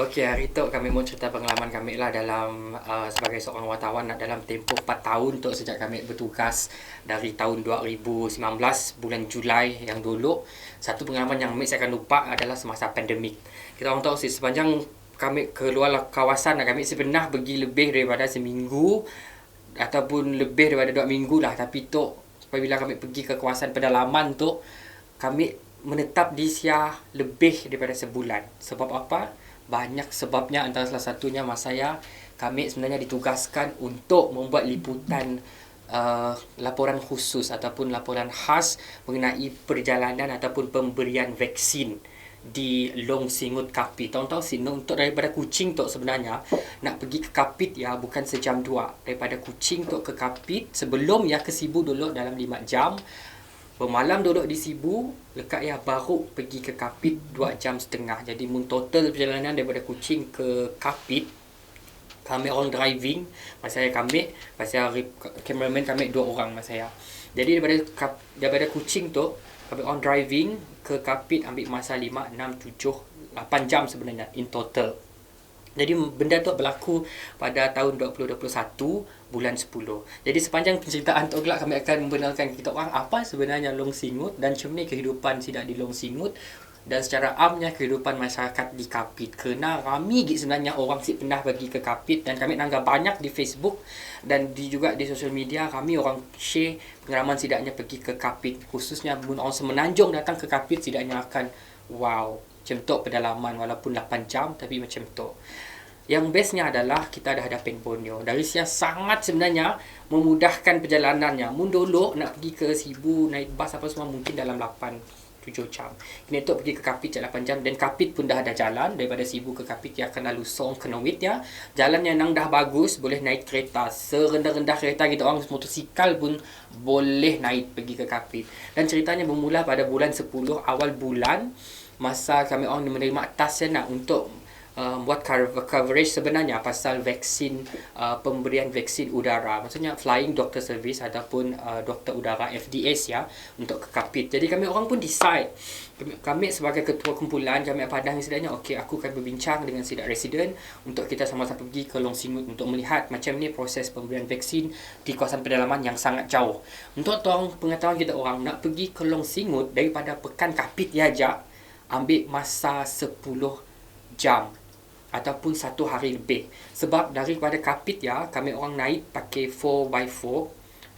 Okey, hari tu kami mau cerita pengalaman kami lah dalam sebagai seorang wartawan dalam tempoh 4 tahun tu sejak kami bertugas dari tahun 2019 bulan Julai yang dulu. Satu pengalaman yang kami saya akan lupa adalah semasa pandemik. Kita orang tahu sih sepanjang kami keluar kawasan kami pernah pergi lebih daripada seminggu ataupun lebih daripada 2 minggu lah, tapi tu apabila kami pergi ke kawasan pedalaman tu kami menetap di Siah lebih daripada sebulan. Sebab apa? Banyak sebabnya, antara salah satunya mas saya, kami sebenarnya ditugaskan untuk membuat liputan laporan khusus ataupun laporan khas mengenai perjalanan ataupun pemberian vaksin di Long Singut Kapit. Tahu-tahu sih, untuk daripada Kuching tu sebenarnya nak pergi ke Kapit ya bukan sejam dua. Daripada Kuching tu ke Kapit sebelum ya ke Sibu dulu dalam 5 jam. Bermalam duduk di Sibu, lekat ya baru pergi ke Kapit 2 jam setengah. Jadi mun total perjalanan daripada Kuching ke Kapit, kami orang driving, mas saya kami, cameraman kami 2 orang mas saya. Jadi daripada Kuching tu, kami orang driving ke Kapit ambil masa 5, 6, 7, 8 jam sebenarnya in total. Jadi benda tu berlaku pada tahun 2021 bulan 10. Jadi sepanjang penceritaan tu kelak kami akan membenarkan kita orang apa sebenarnya Long Singut dan macam ni kehidupan sidak di Long Singut dan secara amnya kehidupan masyarakat di Kapit. Kerana kami sebenarnya orang si pernah pergi ke Kapit dan kami nanggap banyak di Facebook dan juga di sosial media kami orang share pengalaman sidaknya pergi ke Kapit. Khususnya orang semenanjung datang ke Kapit sidaknya akan wow, macam tu pedalaman walaupun 8 jam tapi macam tu. Yang bestnya adalah kita dah ada Peng Borneo. Dari Siak sangat sebenarnya memudahkan perjalanannya. Mun dulu nak pergi ke Sibu naik bas apa semua mungkin dalam 8 7 jam. Kini tu pergi ke Kapit 8 jam dan Kapit pun dah ada jalan daripada Sibu ke Kapit yang akan lalu Song ke Nowit ya. Jalan yang nang dah bagus, boleh naik kereta. Serendah-rendah kereta kita orang motosikal pun boleh naik pergi ke Kapit. Dan ceritanya bermula pada bulan 10 awal bulan masa kami orang menerima tas nak untuk buat coverage sebenarnya pasal vaksin pemberian vaksin udara, maksudnya flying doctor service ataupun doktor udara FDS ya untuk ke Kapit. Jadi kami orang pun decide, kami sebagai ketua kumpulan kami padang sedanya okey aku akan berbincang dengan sidak residen untuk kita sama-sama pergi ke Long Singut untuk melihat macam ni proses pemberian vaksin di kawasan pedalaman yang sangat jauh. Untuk pengetahuan kita orang nak pergi ke Long Singut daripada Pekan Kapit ya ambil masa 10 jam ataupun 1 hari lebih. Sebab daripada Kapit ya kami orang naik pakai 4x4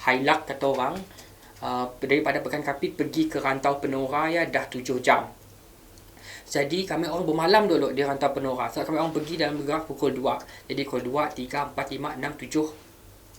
Hilux kata orang, daripada Pekan Kapit pergi ke Rantau Penora ya dah 7 jam. Jadi kami orang bermalam dulu di Rantau Penora. So kami orang pergi dalam bergerak pukul 2. Jadi pukul 2, 3, 4, 5, 6, 7,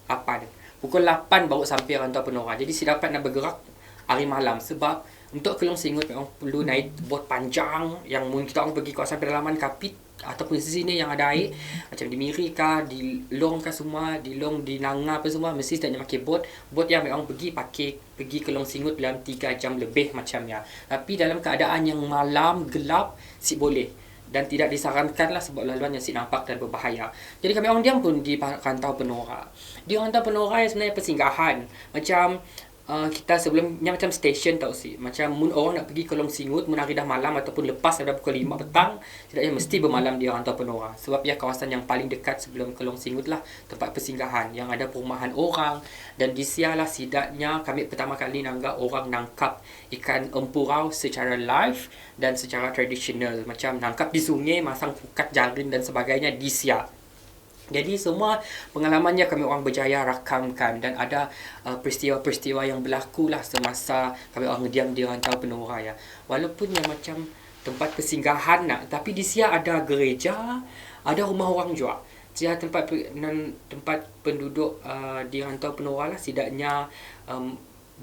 8. Pukul 8 baru sampai Rantau Penora. Jadi si dapat nak bergerak hari malam sebab untuk ke Long Singut memang perlu naik bot panjang yang mungkin kita orang pergi kawasan pedalaman Kapit ataupun sini yang ada air macam di Miri kah, di Long kah semua, di Long, di Nanga apa semua mesti sedangnya pakai bot yang memang pergi ke Long Singut dalam 3 jam lebih macamnya. Tapi dalam keadaan yang malam gelap si boleh dan tidak disarankan lah sebab laluan yang si nampak dan berbahaya. Jadi kami orang diam pun di Rantau Penora. Di Rantau Penora yang sebenarnya persinggahan macam kita sebelumnya macam stesen tau sih. Macam mun orang nak pergi ke Long Singut mun hari dah malam ataupun lepas daripada pukul 5 petang, tidaknya mesti bermalam di Rantau Penora. Sebab ia kawasan yang paling dekat sebelum ke Long Singut lah, tempat persinggahan yang ada perumahan orang. Dan di sialah sidaknya kami pertama kali nanggap orang nangkap ikan empurau secara live dan secara tradisional. Macam nangkap di sungai, masang pukat jaring dan sebagainya di siak. Jadi semua pengalamannya kami orang berjaya rakamkan dan ada peristiwa-peristiwa yang berlaku lah semasa kami orang diam di Rantau Penora ya. Walaupun yang macam tempat persinggahan nak, tapi di Siak ada gereja, ada rumah orang juga. Siak tempat penduduk di Rantau Penora lah sidaknya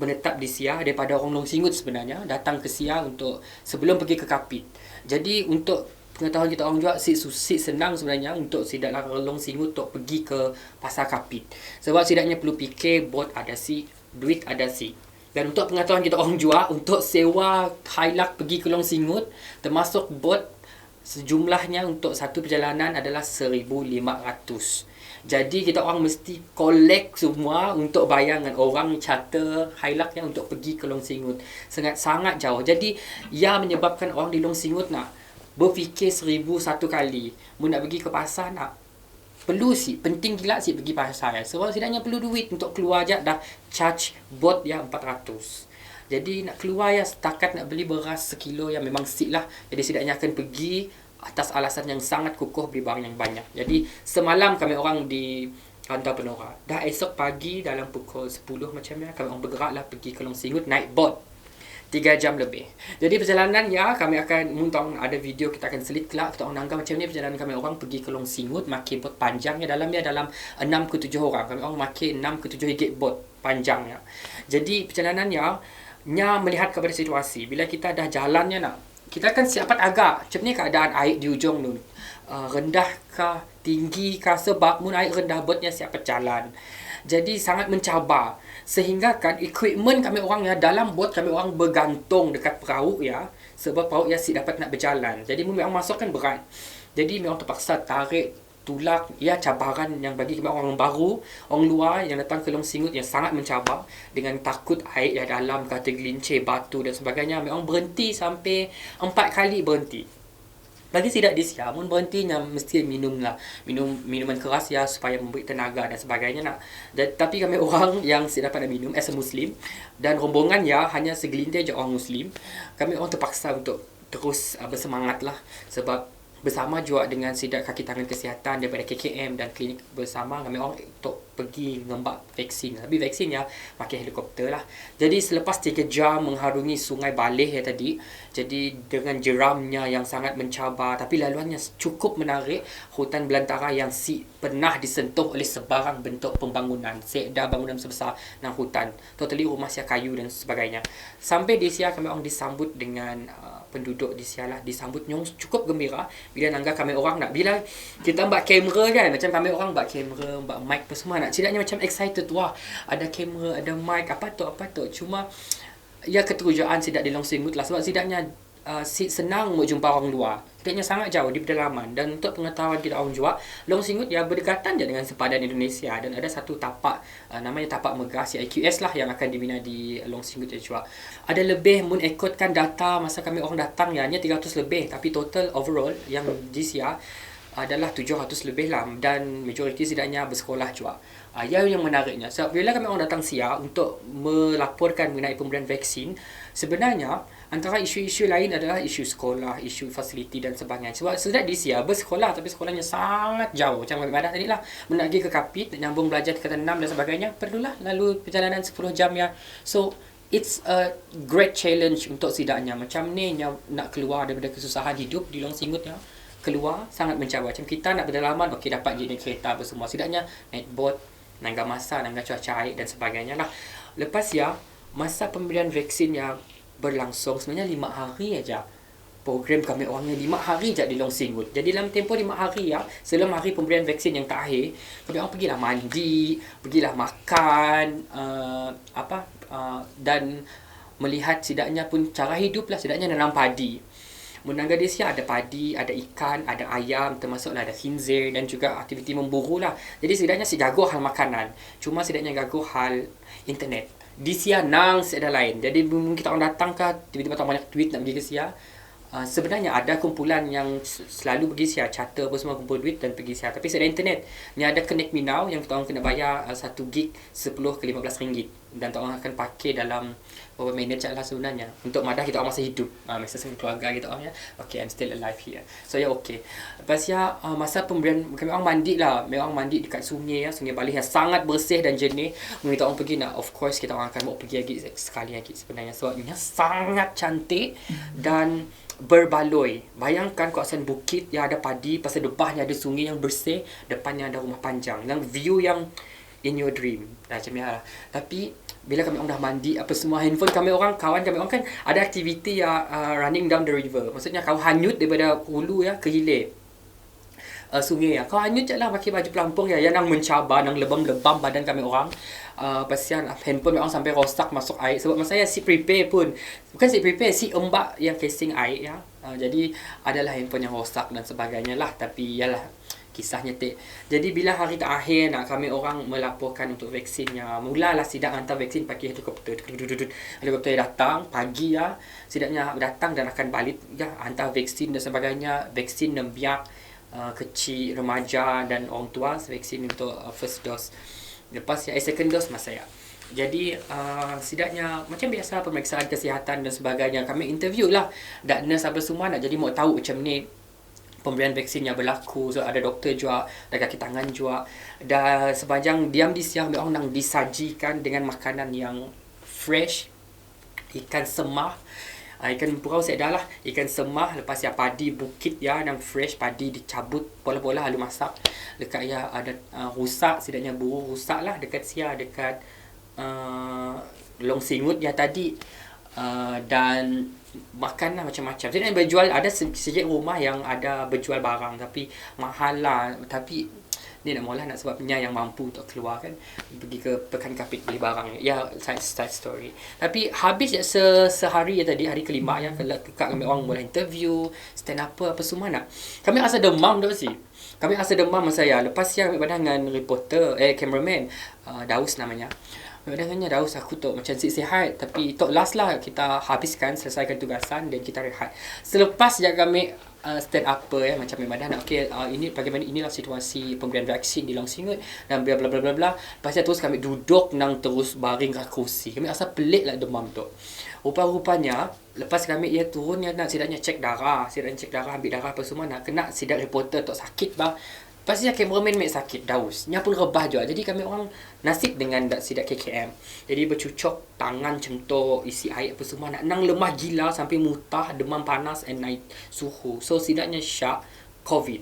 menetap di Siak daripada orang Long Singut sebenarnya datang ke Siak untuk sebelum pergi ke Kapit. Jadi untuk pengetahuan kita orang juga senang sebenarnya untuk sidaklah Long Singut untuk pergi ke Pasar Kapit. Sebab sidaknya perlu fikir bot ada si, duit ada si. Dan untuk pengetahuan kita orang juga untuk sewa Hilux pergi ke Long Singut termasuk bot sejumlahnya untuk satu perjalanan adalah 1,500. Jadi kita orang mesti collect semua untuk bayar dengan orang charter Hilux yang untuk pergi ke Long Singut. Sangat jauh. Jadi ia menyebabkan orang di Long Singut nak berfikir 1001 kali. Mu nak pergi ke pasar nak perlu si penting gila si pergi pasar ya. Sebab setidaknya perlu duit untuk keluar je dah charge bot ya 400. Jadi nak keluar ya setakat nak beli beras sekilo yang memang sik lah. Jadi setidaknya akan pergi atas alasan yang sangat kukuh beli barang yang banyak. Jadi semalam kami orang di Rantau Penora. Dah esok pagi dalam pukul 10 macam ni kami orang bergerak lah pergi ke Long Singut naik bot. 3 jam lebih. Jadi perjalanan ya kami akan muntang ada video kita akan selit kelak kita orang nangga macam ni perjalanan kami orang pergi ke Long Singut makin bot panjang ya dalam 6 ke 7 orang. Kami orang makin 6 ke 7 ringgit bot panjang ya. Jadi perjalanan ya nya melihat kepada situasi bila kita dah jalannya nak kita akan siapat agak macam ni keadaan air di ujung tu. Rendah kah tinggi kah sebab mun air rendah botnya siapat jalan. Jadi sangat mencabar sehingga kan equipment kami orang ya dalam bot kami orang bergantung dekat perahu ya sebab perahu ya si dapat nak berjalan. Jadi memang masuk kan berat. Jadi memang terpaksa tarik tulak ya cabaran yang bagi kami orang baru orang luar yang datang ke Long Singut yang sangat mencabar dengan takut air yang dalam kata gelincir batu dan sebagainya. Memang berhenti sampai 4 kali berhenti. Bagi tidak disia, mun berhentinya mesti minum minuman keras ya supaya memberi tenaga dan sebagainya nak. Tapi kami orang yang dapat nak minum as a Muslim dan rombongan ya hanya segelintir je orang Muslim. Kami orang terpaksa untuk terus bersemangat lah sebab bersama juga dengan sidak kaki tangan kesihatan daripada KKM dan klinik bersama kami orang untuk pergi ngembak vaksin. Tapi vaksin ya pakai helikopter lah. Jadi selepas 3 jam mengharungi sungai Baleh ya tadi, jadi dengan jeramnya yang sangat mencabar tapi laluannya cukup menarik, hutan belantara yang pernah disentuh oleh sebarang bentuk pembangunan. Sedah bangunan sebesar dan hutan. Totally rumah sia kayu dan sebagainya. Sampai di Sia kami orang disambut dengan penduduk di Sia lah disambut yang cukup gembira bila nangga kami orang nak bila kita buat kamera kan macam kami orang buat kamera buat mic apa semua nak tidaknya macam excited wah ada kamera ada mic apa tu cuma ya keterujaan sidak di Long Singut lah sebab sidaknya senang mau jumpa orang luar. Tidaknya sangat jauh di pedalaman dan untuk pengetahuan kita orang juga Long Singut ya berdekatan je dengan sepadan Indonesia dan ada satu tapak namanya tapak megah CIQS lah yang akan dibina di Long Singut juga. Ada lebih mun ikutkan data masa kami orang datang ya hanya 300 lebih tapi total overall yang di Sia adalah 700 lebih lah dan majoriti setidaknya bersekolah juga. Yang menariknya sebab bila kami orang datang Sia untuk melaporkan mengenai pemberian vaksin sebenarnya antara isu-isu lain adalah isu sekolah, isu fasiliti dan sebagainya. Sebab sudah di Sia bersekolah tapi sekolahnya sangat jauh. Macam Kami Badak tadi lah. Nak pergi ke Kapit, nak nyambung belajar tingkatan 6 dan sebagainya. Perlulah lalu perjalanan 10 jam ya. So, it's a great challenge untuk sidaknya. Macam ni yang nak keluar daripada kesusahan hidup di Long Singut ya. Keluar sangat mencabar. Macam kita nak berdalaman, okey dapat je naik kereta apa semua. Sidaknya naik bot, nangga masa, nangga cuaca air dan sebagainya lah. Lepas ya, masa pemberian vaksin ya berlangsung sebenarnya 5 hari aja. Program kami orangnya 5 hari je di Long Singut. Jadi dalam tempoh 5 hari ya, sebelum hari pemberian vaksin yang terakhir, kami orang pergilah mandi, pergilah makan, dan melihat sidaknya pun cara hidup lah, sidaknya nanam padi. Menangga di Sia ada padi, ada ikan, ada ayam, termasuklah ada khinzir dan juga aktiviti memburu lah. Jadi setidaknya si jago hal makanan. Cuma setidaknya jago hal internet. Di Sia nang seada lain. Jadi mungkin kita orang datang ke tiba-tiba tak banyak duit nak pergi ke Sia. Sebenarnya ada kumpulan yang selalu pergi Sia, charter apa semua kumpul duit dan pergi Sia. Tapi seada internet. Ni ada Connect Me Now yang kita orang kena bayar 1 gig 10 ke 15 ringgit. Dan kita orang akan pakai dalam beberapa minit je lah sebenarnya. Untuk madah kita orang masih hidup. Masa sama keluarga kita orang ya. Okay, I'm still alive here. So ya okay. Lepas ya masa pemberian kami orang mandi lah. Memang mandi dekat sungai ya. Sungai Balih yang sangat bersih dan jernih. Kita orang pergi nak of course kita orang akan bawa pergi lagi sekali lagi sebenarnya. Sebabnya sangat cantik dan berbaloi. Bayangkan kawasan bukit yang ada padi, pasal depannya ada sungai yang bersih, depannya ada rumah panjang. Yang view yang in your dream. Macam ni lah. Tapi bila kami orang dah mandi apa semua, handphone kami orang, kawan kami orang kan ada aktiviti running down the river. Maksudnya kau hanyut daripada hulu ya ke hilir. Sungai ya. Kau hanyut je lah pakai baju pelampung ya. Yang nang mencabar, nang lebam-lebam badan kami orang. Pasal handphone kami orang sampai rosak masuk air. Sebab masa saya si prepare pun. Bukan si prepare, si embak yang casing air ya. Jadi adalah handphone yang rosak dan sebagainya lah. Tapi yalah, Kisah nyetik. Jadi bila hari terakhir nak kami orang melaporkan untuk vaksinnya, mulalah sidak hantar vaksin pakai helikopter. Helikopter datang pagi ya, sidaknya datang dan akan balik ya, hantar vaksin dan sebagainya. Vaksin biak kecil, remaja dan orang tua, vaksin untuk first dose. Lepas second dose mas saya. Jadi sidaknya macam biasa pemeriksaan kesihatan dan sebagainya. Kami interview lah dak nurse apa semua nak jadi mau tahu macam ni pemberian vaksin yang berlaku. So ada doktor juga, ada kaki tangan juga. Dan sepanjang diam di siang orang nang disajikan dengan makanan yang fresh, ikan semah, ikan purau saya dah lah, ikan semah, lepas ya padi bukit ya yang fresh, padi dicabut pola-pola lalu masak. Dekat ya ada rusak, sidaknya burung rusak lah dekat sia, dekat Long Singut ya tadi. Dan makan lah macam-macam. Jadi berjual, ada sejak rumah yang ada berjual barang tapi mahal lah. Tapi ni nak mula nak sebabnya yang mampu untuk keluar kan, pergi ke Pekan Kapit beli barang ya, side story. Tapi habis ya sehari ya tadi, hari kelima ya, kalau kami orang mula interview, stand up apa semua nak. Kami rasa demam dah sih. Kami rasa demam saya. Lepas siang ambil badan dengan reporter, cameraman, Daus namanya. Dengannya Daus aku tu macam sihat, tapi tok last lah kita habiskan, selesaikan tugasan dan kita rehat. Selepas je kami stand up ya, macam memang okey, ini bagaimana, inilah situasi pemberian vaksin di Long Singut dan bla bla bla bla bla. Lepas tu terus kami duduk nang terus baring kat kursi. Kami rasa pelik lah demam tu. Rupa-rupanya lepas kami turun nak sidaknya cek darah, ambil darah apa semua, nak kena sidak reporter tok sakit bah. Pasti cameraman mek sakit Daus. Nya pun rebah juga. Jadi kami orang nasib dengan sidak KKM. Jadi bercucuk tangan centok, isi air apa semua, nak nang lemah gila sampai mutah, demam panas and naik suhu. So sidaknya syak COVID.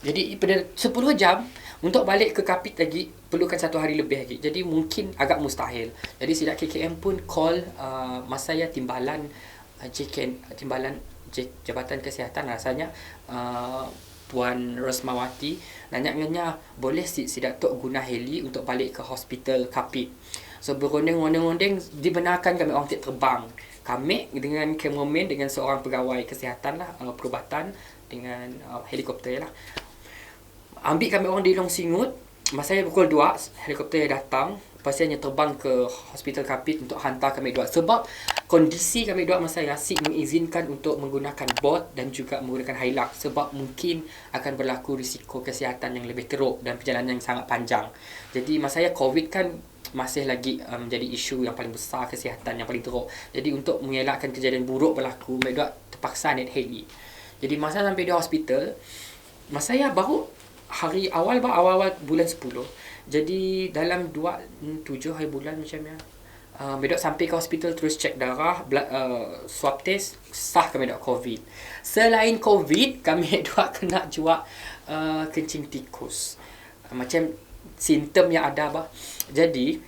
Jadi pada 10 jam untuk balik ke Kapit lagi perlukan 1 hari lebih lagi. Jadi mungkin agak mustahil. Jadi sidak KKM pun call masa saya timbalan timbalan Jabatan Kesihatan rasanya, Puan Rosmawati nanya boleh sidak tok guna heli untuk balik ke hospital Kapit. So berondeng-ondeng dibenarkan kami orang terbang. Kami dengan cameraman dengan seorang pegawai kesihatan lah, perubatan dengan helikopter lah. Ambil kami orang di Long Singut. Masa saya pukul 2, helikopter datang. Pasiennya terbang ke hospital Kapit untuk hantar kami dua. Sebab kondisi kami dua masa Yasik mengizinkan untuk menggunakan bot dan juga menggunakan Hilux. Sebab mungkin akan berlaku risiko kesihatan yang lebih teruk dan perjalanan yang sangat panjang. Jadi masa COVID kan masih lagi menjadi isu yang paling besar, kesihatan yang paling teruk. Jadi untuk mengelakkan kejadian buruk berlaku, kami dua terpaksa naik heli. Jadi masa sampai di hospital, masa saya baru hari awal bulan 10. Jadi dalam 7 hari bulan macam ya. Medok sampai ke hospital terus cek darah, swab test, sah kami dok COVID. Selain COVID, kami dok kena juga kencing tikus. Macam simptom yang ada bah. Jadi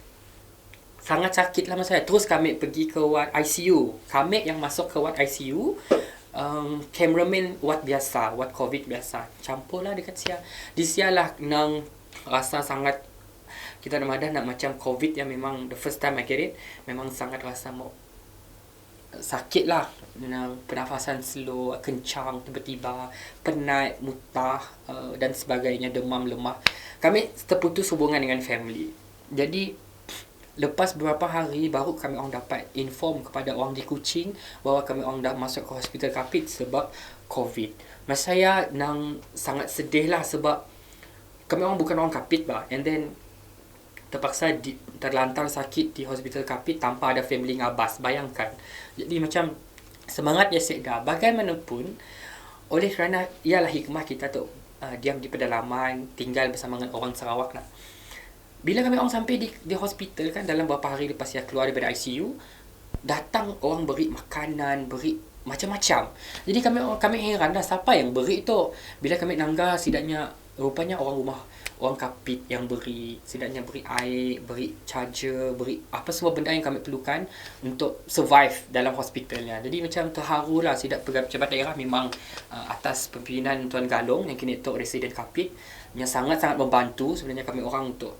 sangat sakit lah masa saya. Terus kami pergi ke ward ICU. Kami yang masuk ke ward ICU. Cameraman ward biasa, ward COVID biasa. Campur lah dekat sia. Di sia lah nang rasa sangat, kita nak macam COVID yang memang the first time I get it, memang sangat rasa mau sakit lah. Pernafasan slow, kencang, tiba-tiba penat, mutah dan sebagainya, demam, lemah. Kami terputus hubungan dengan family. Jadi lepas beberapa hari baru kami orang dapat inform kepada orang di Kuching bahawa kami orang dah masuk ke hospital Kapit sebab COVID. Masa saya nang sangat sedih lah sebab kami orang bukan orang Kapit bah. And then terpaksa terlantar sakit di hospital Kapit tanpa ada family ngabas. Bayangkan. Jadi macam semangat ya sedar. Bagaimanapun, oleh kerana ialah hikmah kita tu diam di pedalaman, tinggal bersama dengan orang Sarawak lah. Bila kami orang sampai di hospital kan, dalam beberapa hari lepas saya keluar daripada ICU, datang orang beri makanan, beri macam-macam. Jadi kami heran dah siapa yang beri tu. Bila kami nangga, sidaknya rupanya orang Kapit yang beri, sidaknya beri air, beri charger, beri apa semua benda yang kami perlukan untuk survive dalam hospitalnya. Jadi macam terharu lah. Sidak pejabat daerah memang atas pimpinan Tuan Galong yang kini Tok Residen Kapit, yang sangat-sangat membantu sebenarnya kami orang untuk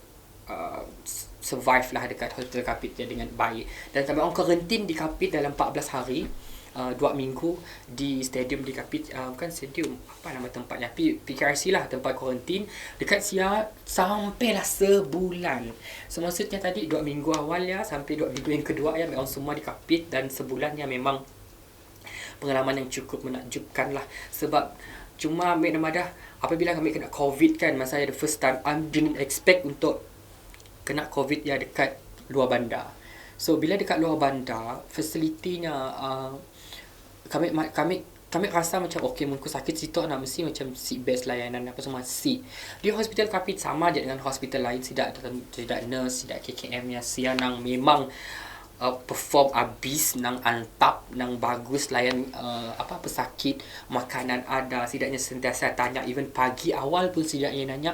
survive lah dekat hospital Kapit ya, dengan baik. Dan kami orang karantin di Kapit dalam 14 hari. 2 minggu di stadium di Kapit, bukan stadium, apa nama tempatnya, PKRC lah, tempat kuarantin dekat Sia sampailah sebulan. So maksudnya tadi 2 minggu awal ya sampai 2 minggu yang kedua ya memang semua di Kapit, dan sebulan ya memang pengalaman yang cukup menakjubkan lah. Sebab cuma ambil nama dah, apabila kami kena COVID kan, masa saya the first time, I didn't expect untuk kena COVID ya dekat luar bandar. So bila dekat luar bandar, fasilitinya kami rasa macam okey, mungkin sakit situ nak mesti macam seat best layanan apa semua seat. Di hospital Kapit sama je dengan hospital lain, tidak nurse, tidak KKM ya, sia nang memang perform abis, nang antap, nang bagus layan apa pesakit, makanan ada, setidaknya sentiasa tanya, even pagi awal pun setidaknya nanya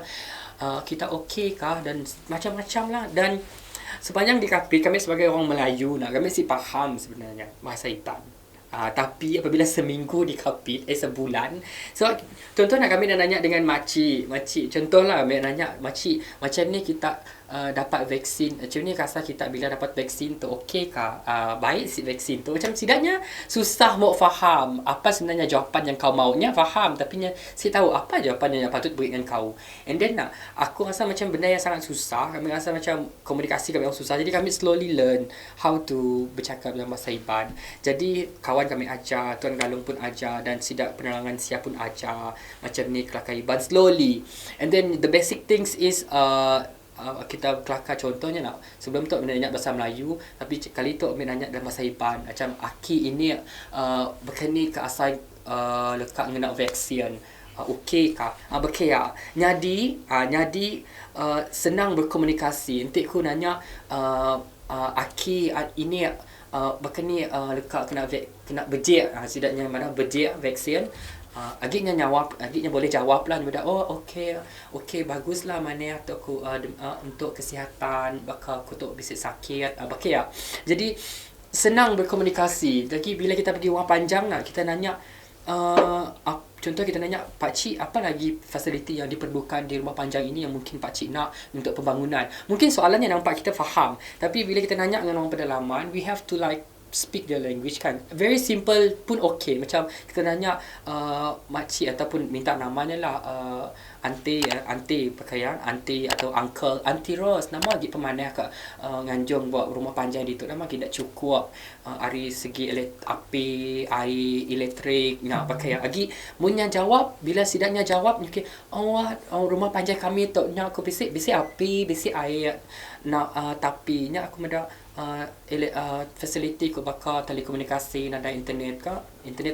kita okey kah, dan macam-macam lah. Dan sepanjang di Kapit, kami sebagai orang Melayu kami mesti faham sebenarnya bahasa Iban. Tapi apabila seminggu di Kapit, sebulan, so contohnya kami dah nanya dengan makcik, contohlah kami nanya makcik, macam ni kita dapat vaksin, macam ni rasa kita bila dapat vaksin tu okey kah, baik si vaksin tu, macam setidaknya susah mau faham apa sebenarnya jawapan yang kau maunya faham, tapi saya tahu apa jawapan yang patut berikan kau. And then aku rasa macam benda yang sangat susah, kami rasa macam komunikasi kami yang susah, jadi kami slowly learn how to bercakap dalam bahasa Iban. Jadi kawan kami ajar, Tuan Galung pun ajar, dan sidak penerangan siap pun ajar macam ni kelakar Iban slowly. And then the basic things is kita kelakar, contohnya sebelum tu kami nanya bahasa Melayu, tapi kali tu kami nanya dalam bahasa Iban, macam aki ini berkini ke asal lekat mengenai vaksin, okey kah, okey ya, nyadi senang berkomunikasi. Nanti aku nanya aki ini berkini lekat kena bejek, setidaknya mana bejek vaksin. Agaknya boleh jawab lah, okey baguslah mana untuk aku untuk kesihatan, bakal aku tu bisa sakit, okey ya. Jadi senang berkomunikasi. Lagi bila kita pergi rumah panjang kita nanya contoh kita nanya, pakcik apa lagi fasiliti yang diperlukan di rumah panjang ini yang mungkin pakcik nak untuk pembangunan. Mungkin soalannya nampak kita faham, tapi bila kita nanya dengan orang pedalaman, we have to like speak their language kan. Very simple pun okey. Macam kita nanya makcik ataupun minta namanya lah, aunty pakaian, aunty atau uncle, aunty Ros, nama lagi pemanah kat Nganjung buat rumah panjang di tu, nama tidak cukup dari segi api, air, elektrik, nak pakai lagi. Munya jawab, bila sidaknya jawab, okay, rumah panjang kami tu nya aku bisi api, bisi air, nak tapi nya aku meda facility ko bakal telekomunikasi, ada internet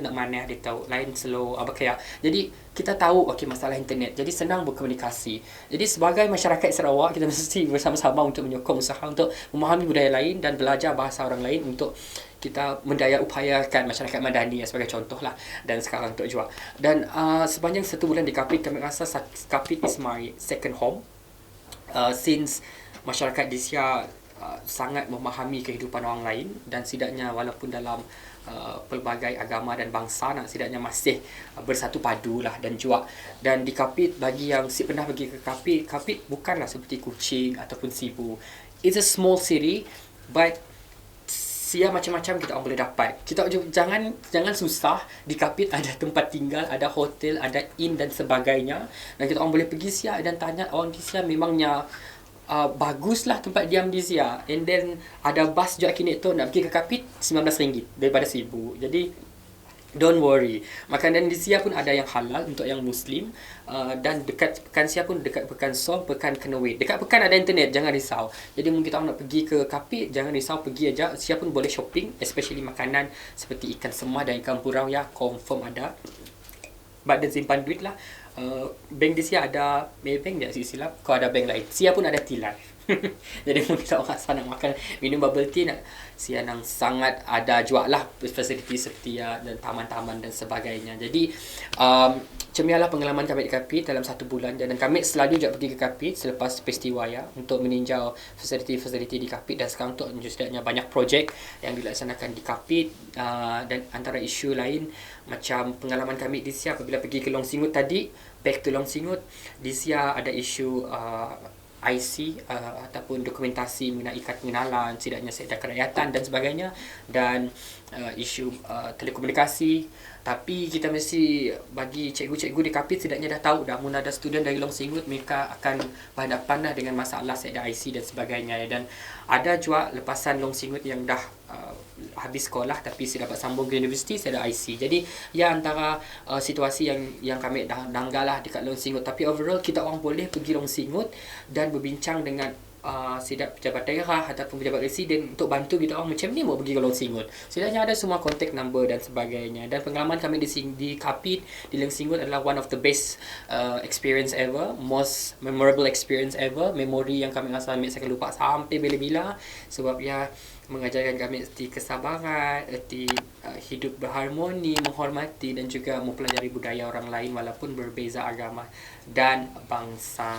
nak mana dia tahu lain slow kaya. Jadi kita tahu okey masalah internet, jadi senang berkomunikasi. Jadi sebagai masyarakat Sarawak, kita mesti bersama-sama untuk menyokong usaha untuk memahami budaya lain dan belajar bahasa orang lain untuk kita mendaya upayakan masyarakat Madani sebagai contoh lah, dan sekarang untuk jual. Dan sepanjang 1 bulan di Kapit, kami rasa Kapit is my second home, since masyarakat di Sia sangat memahami kehidupan orang lain, dan setidaknya walaupun dalam pelbagai agama dan bangsa setidaknya masih bersatu padu lah dan juak. Dan di Kapit, bagi yang pernah pergi ke Kapit bukanlah seperti Kuching ataupun Sibu. It's a small city, but sia macam-macam kita orang boleh dapat. Kita jangan susah. Di Kapit ada tempat tinggal, ada hotel, ada inn dan sebagainya, dan kita orang boleh pergi sia dan tanya orang di sia memangnya baguslah tempat diam di Sia. And then ada bas juga kini tu nak pergi ke Kapit RM19 daripada RM1,000. Jadi don't worry. Makanan di Sia pun ada yang halal untuk yang Muslim, dan dekat pekan Sia pun dekat pekan Som, pekan Kenewit. Dekat pekan ada internet, jangan risau. Jadi mungkin kita nak pergi ke Kapit, jangan risau, pergi aja. Sia pun boleh shopping, especially makanan seperti ikan semah dan ikan purau ya, confirm ada. But dan simpan duit lah. Bank di Sia ada Maybank tak silap. Kalau ada bank lain, Sia pun ada T-Life. Jadi mungkin kita orang rasa nak makan minum bubble tea, Sia nang sangat ada jual lah fasiliti seperti dan taman-taman dan sebagainya. Jadi cemialah pengalaman kami di Kapit dalam 1 bulan, dan kami selalu juga pergi ke Kapit selepas peristiwa ya, untuk meninjau fasiliti-fasiliti di Kapit. Dan sekarang untuk setidaknya banyak projek yang dilaksanakan di Kapit, dan antara isu lain macam pengalaman kami di Sia apabila pergi ke Long Singut tadi, back to Long Singut, di Sia ada isu IC ataupun dokumentasi mengenai kad pengenalan, setidaknya sekda kerakyatan dan sebagainya, dan isu telekomunikasi. Tapi kita mesti bagi cikgu-cikgu di Kapit setidaknya dah tahu dah mun ada student dari Long Singgut, mereka akan berhadapan dah dengan masalah sekda IC dan sebagainya. Dan ada juga lepasan Long Singgut yang dah habis sekolah tapi saya dapat sambung ke universiti, saya ada IC. Jadi ya antara situasi yang kami dah danggal lah dekat Long Singgut. Tapi overall kita orang boleh pergi Long Singgut dan berbincang dengan sidap pejabat daerah ataupun pejabat residen untuk bantu kita orang macam ni mau pergi ke Long Singgut. Setidaknya ada semua contact number dan sebagainya. Dan pengalaman kami di Kapit, di Long Singgut adalah one of the best experience ever, most memorable experience ever, memori yang kami rasa ambil saya akan lupa sampai bila-bila, sebab ya mengajarkan kami erti kesabaran, erti hidup berharmoni, menghormati dan juga mempelajari budaya orang lain walaupun berbeza agama dan bangsa.